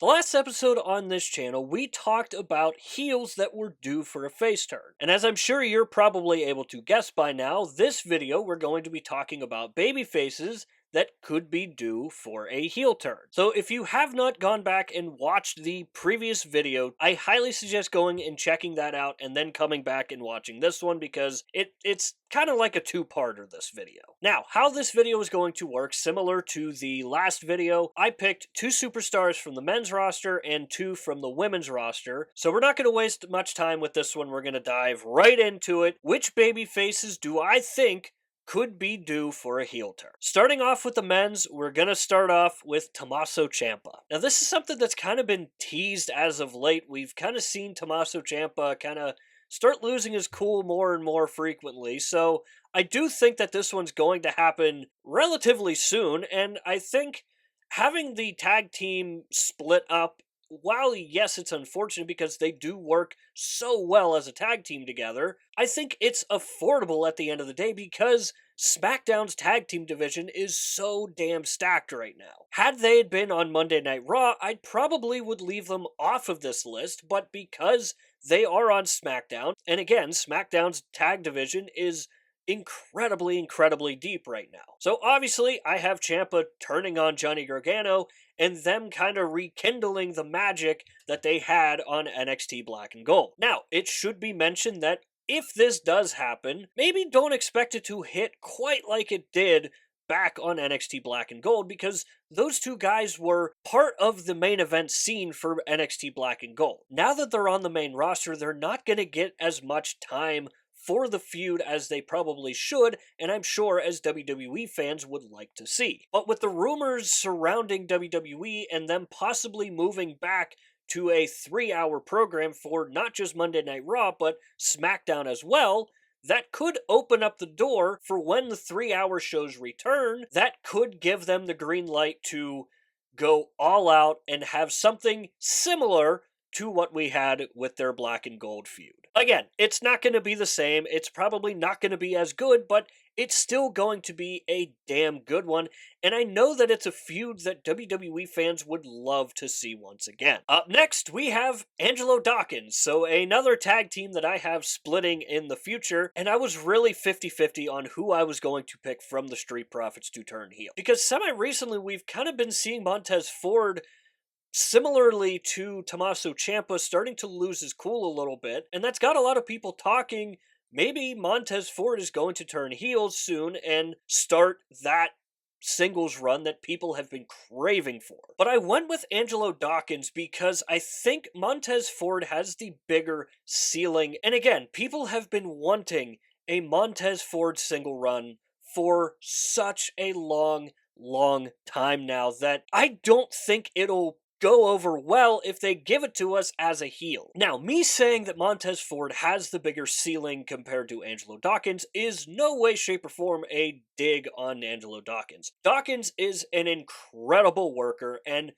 The last episode on this channel, we talked about heels that were due for a face turn. And as I'm sure you're probably able to guess by now, this video we're going to be talking about baby faces that could be due for a heel turn. So if you have not gone back and watched the previous video, I highly suggest going and checking that out and then coming back and watching this one because it's kind of like a two-parter, this video. Now, how this video is going to work, similar to the last video, I picked two superstars from the men's roster and two from the women's roster. So we're not going to waste much time with this one. We're going to dive right into it. Which baby faces do I think could be due for a heel turn? Starting off with the men's, we're going to start off with Tommaso Ciampa. Now, this is something that's kind of been teased as of late. We've kind of seen Tommaso Ciampa kind of start losing his cool more and more frequently, so I do think that this one's going to happen relatively soon, and I think having the tag team split up, while yes, it's unfortunate because they do work so well as a tag team together, I think it's affordable at the end of the day because SmackDown's tag team division is so damn stacked right now. Had they had been on Monday Night Raw, I probably would leave them off of this list, but because they are on SmackDown, and again, SmackDown's tag division is incredibly deep right now. So obviously, I have Ciampa turning on Johnny Gargano and them kind of rekindling the magic that they had on NXT Black and Gold. Now, it should be mentioned that if this does happen, maybe don't expect it to hit quite like it did back on NXT Black and Gold because those two guys were part of the main event scene for NXT Black and Gold. Now that they're on the main roster, they're not going to get as much time for the feud as they probably should, and I'm sure as WWE fans would like to see. But with the rumors surrounding WWE and them possibly moving back to a 3-hour program for not just Monday Night Raw, but SmackDown as well, that could open up the door for when the 3-hour shows return. That could give them the green light to go all out and have something similar to what we had with their Black and Gold feud. Again, it's not going to be the same, it's probably not going to be as good, but it's still going to be a damn good one, and I know that it's a feud that WWE fans would love to see once again. Up next, we have Angelo Dawkins, so another tag team that I have splitting in the future, and I was really 50-50 on who I was going to pick from the Street Profits to turn heel. Because semi-recently, we've kind of been seeing Montez Ford similarly to Tommaso Ciampa starting to lose his cool a little bit, and that's got a lot of people talking maybe Montez Ford is going to turn heel soon and start that singles run that people have been craving for. But I went with Angelo Dawkins because I think Montez Ford has the bigger ceiling, and again, people have been wanting a Montez Ford single run for such a long time now that I don't think it'll go over well if they give it to us as a heel. Now, me saying that Montez Ford has the bigger ceiling compared to Angelo Dawkins is no way, shape, or form a dig on Angelo Dawkins. Dawkins is an incredible worker and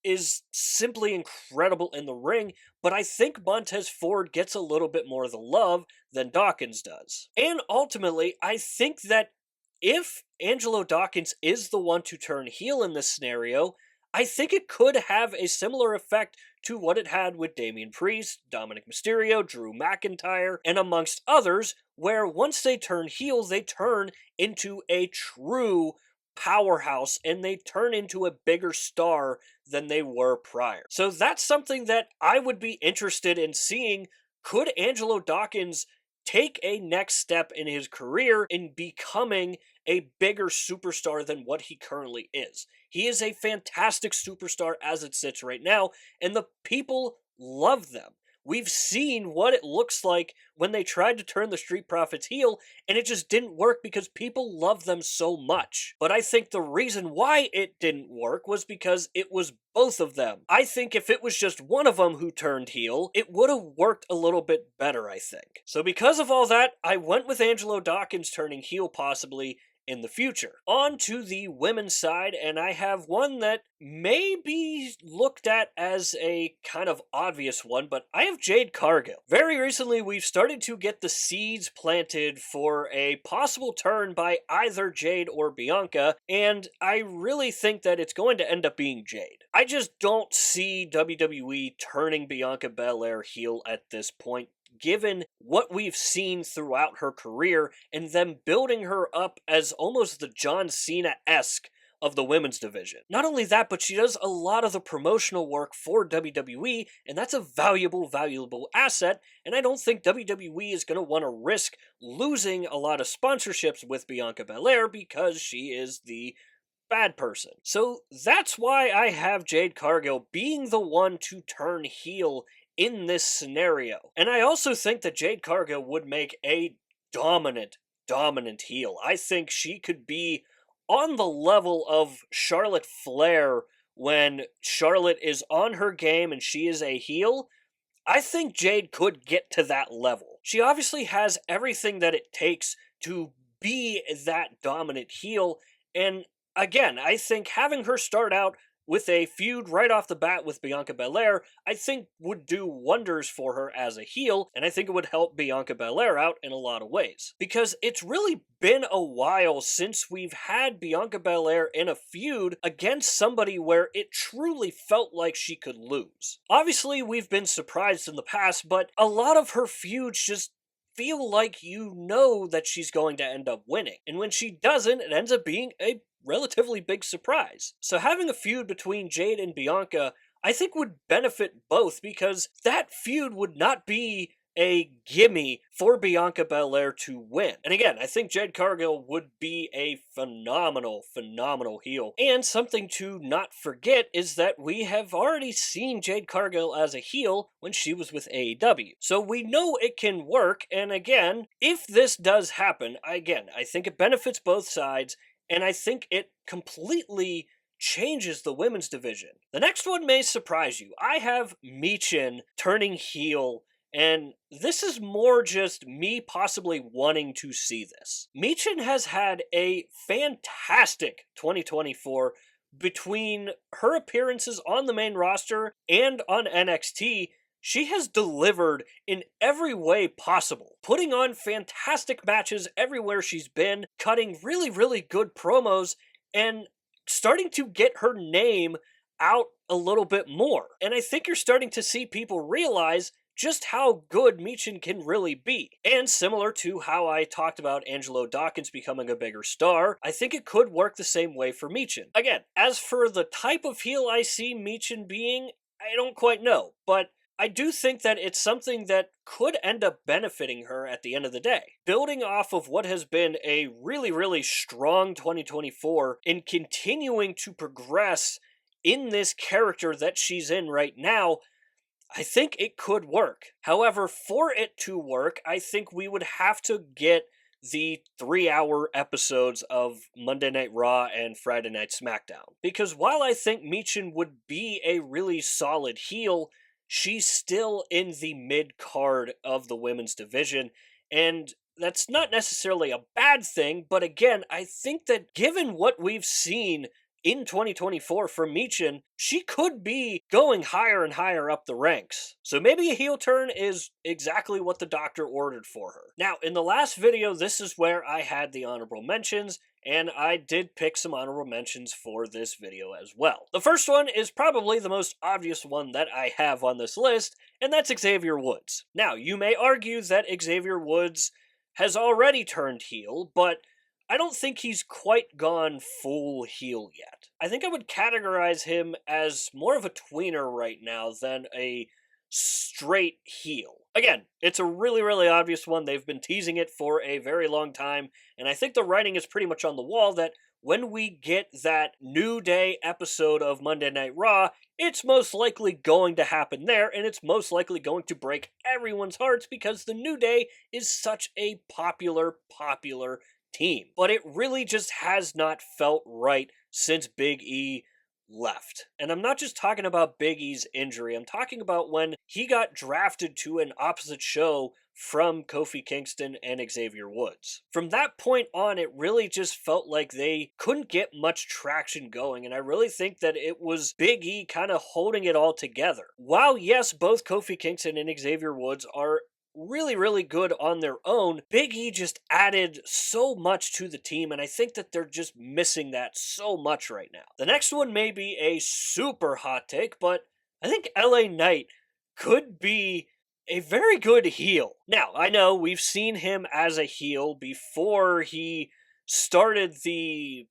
is simply incredible in the ring, but I think Montez Ford gets a little bit more of the love than Dawkins does. And ultimately, I think that if Angelo Dawkins is the one to turn heel in this scenario, I think it could have a similar effect to what it had with Damian Priest, Dominic Mysterio, Drew McIntyre, and amongst others, where once they turn heel, they turn into a true powerhouse and they turn into a bigger star than they were prior. So that's something that I would be interested in seeing. Could Angelo Dawkins take a next step in his career in becoming a bigger superstar than what he currently is? He is a fantastic superstar as it sits right now, and the people love them. We've seen what it looks like when they tried to turn the Street Profits heel, and it just didn't work because people love them so much. But I think the reason why it didn't work was because it was both of them. I think if it was just one of them who turned heel, it would have worked a little bit better, I think. So because of all that, I went with Angelo Dawkins turning heel possibly, in the future. On to the women's side, and I have one that may be looked at as a kind of obvious one, but I have Jade Cargill. Very recently, we've started to get the seeds planted for a possible turn by either Jade or Bianca, and I really think that it's going to end up being Jade. I just don't see WWE turning Bianca Belair heel at this point, given what we've seen throughout her career and them building her up as almost the John Cena-esque of the women's division. Not only that, but she does a lot of the promotional work for WWE, and that's a valuable asset, and I don't think WWE is going to want to risk losing a lot of sponsorships with Bianca Belair because she is the bad person. So that's why I have Jade Cargill being the one to turn heel in this scenario. And I also think that Jade Cargill would make a dominant heel. I think she could be on the level of Charlotte Flair when Charlotte is on her game and she is a heel. I think Jade could get to that level. She obviously has everything that it takes to be that dominant heel, and again, I think having her start out with a feud right off the bat with Bianca Belair, I think would do wonders for her as a heel, and I think it would help Bianca Belair out in a lot of ways. Because it's really been a while since we've had Bianca Belair in a feud against somebody where it truly felt like she could lose. Obviously, we've been surprised in the past, but a lot of her feuds just feel like you know that she's going to end up winning. And when she doesn't, it ends up being a relatively big surprise. So having a feud between Jade and Bianca, I think would benefit both because that feud would not be a gimme for Bianca Belair to win. And again, I think Jade Cargill would be a phenomenal heel. And something to not forget is that we have already seen Jade Cargill as a heel when she was with AEW. So we know it can work, and again, if this does happen, again, I think it benefits both sides, and I think it completely changes the women's division. The next one may surprise you. I have Michin turning heel, and this is more just me possibly wanting to see this. Michin has had a fantastic 2024 between her appearances on the main roster and on NXT. She has delivered in every way possible, putting on fantastic matches everywhere she's been, cutting really good promos, and starting to get her name out a little bit more. And I think you're starting to see people realize just how good Michin can really be. And similar to how I talked about Angelo Dawkins becoming a bigger star, I think it could work the same way for Michin. Again, as for the type of heel I see Michin being, I don't quite know, but I do think that it's something that could end up benefiting her at the end of the day. Building off of what has been a really strong 2024 and continuing to progress in this character that she's in right now, I think it could work. However, for it to work, I think we would have to get the 3-hour episodes of Monday Night Raw and Friday Night SmackDown. Because while I think Michin would be a really solid heel, she's still in the mid-card of the women's division, and that's not necessarily a bad thing, but again, I think that given what we've seen in 2024 from Michin, she could be going higher and higher up the ranks. So maybe a heel turn is exactly what the doctor ordered for her. Now, in the last video, this is where I had the honorable mentions, and I did pick some honorable mentions for this video as well. The first one is probably the most obvious one that I have on this list, and that's Xavier Woods. Now, you may argue that Xavier Woods has already turned heel, but I don't think he's quite gone full heel yet. I think I would categorize him as more of a tweener right now than a straight heel. Again, it's a really obvious one. They've been teasing it for a very long time, and I think the writing is pretty much on the wall that when we get that New Day episode of Monday Night Raw, it's most likely going to happen there, and it's most likely going to break everyone's hearts because the New Day is such a popular team. But it really just has not felt right since Big E left. And I'm not just talking about Big E's injury, I'm talking about when he got drafted to an opposite show from Kofi Kingston and Xavier Woods. From that point on, it really just felt like they couldn't get much traction going, and I really think that it was Big E kind of holding it all together. While, yes, both Kofi Kingston and Xavier Woods are really, really good on their own, Big E just added so much to the team, and I think that they're just missing that so much right now. The next one may be a super hot take, but I think LA Knight could be a very good heel. Now, I know we've seen him as a heel before he started the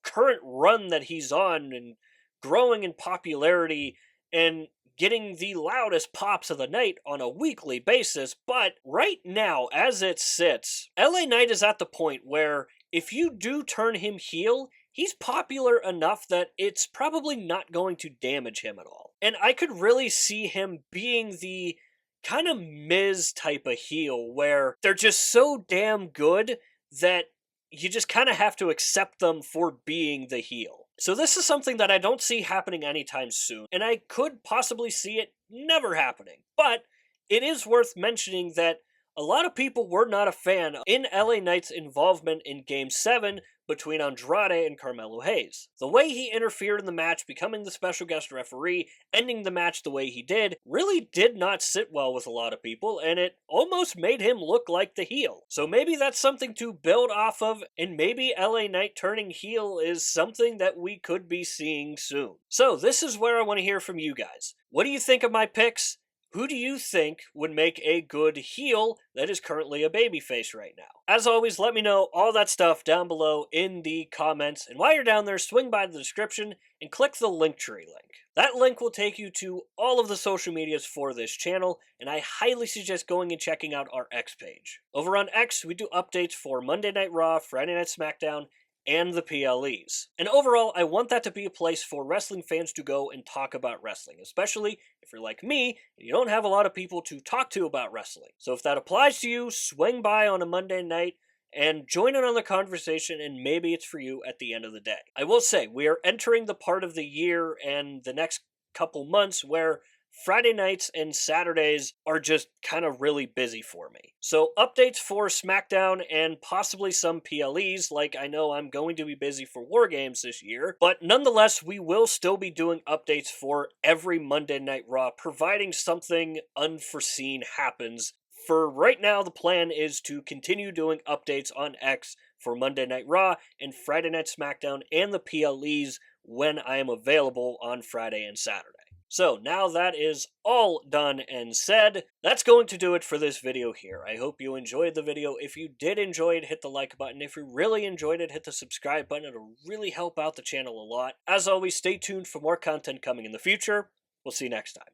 current run that he's on and growing in popularity and getting the loudest pops of the night on a weekly basis. But right now, as it sits, LA Knight is at the point where if you do turn him heel, he's popular enough that it's probably not going to damage him at all. And I could really see him being the kind of Miz type of heel where they're just so damn good that you just kind of have to accept them for being the heel. So this is something that I don't see happening anytime soon, and I could possibly see it never happening. But it is worth mentioning that a lot of people were not a fan in LA Knight's involvement in Game 7 between Andrade and Carmelo Hayes. The way he interfered in the match, becoming the special guest referee, ending the match the way he did, really did not sit well with a lot of people, and it almost made him look like the heel. So maybe that's something to build off of, and maybe LA Knight turning heel is something that we could be seeing soon. So this is where I want to hear from you guys. What do you think of my picks? Who do you think would make a good heel that is currently a babyface right now? As always, let me know all that stuff down below in the comments. And while you're down there, swing by the description and click the Linktree link. That link will take you to all of the social medias for this channel, and I highly suggest going and checking out our X page. Over on X, we do updates for Monday Night Raw, Friday Night SmackDown, and the PLEs. And overall, I want that to be a place for wrestling fans to go and talk about wrestling, especially if you're like me and you don't have a lot of people to talk to about wrestling. So if that applies to you, swing by on a Monday night and join in on the conversation, and maybe it's for you at the end of the day. I will say, we are entering the part of the year and the next couple months where Friday nights and Saturdays are just kind of really busy for me. So updates for SmackDown and possibly some PLEs, like I know I'm going to be busy for War Games this year, but nonetheless, we will still be doing updates for every Monday Night Raw, providing something unforeseen happens. For right now, the plan is to continue doing updates on X for Monday Night Raw and Friday Night SmackDown and the PLEs when I am available on Friday and Saturday. So now that is all done and said, that's going to do it for this video here. I hope you enjoyed the video. If you did enjoy it, hit the like button. If you really enjoyed it, hit the subscribe button. It'll really help out the channel a lot. As always, stay tuned for more content coming in the future. We'll see you next time.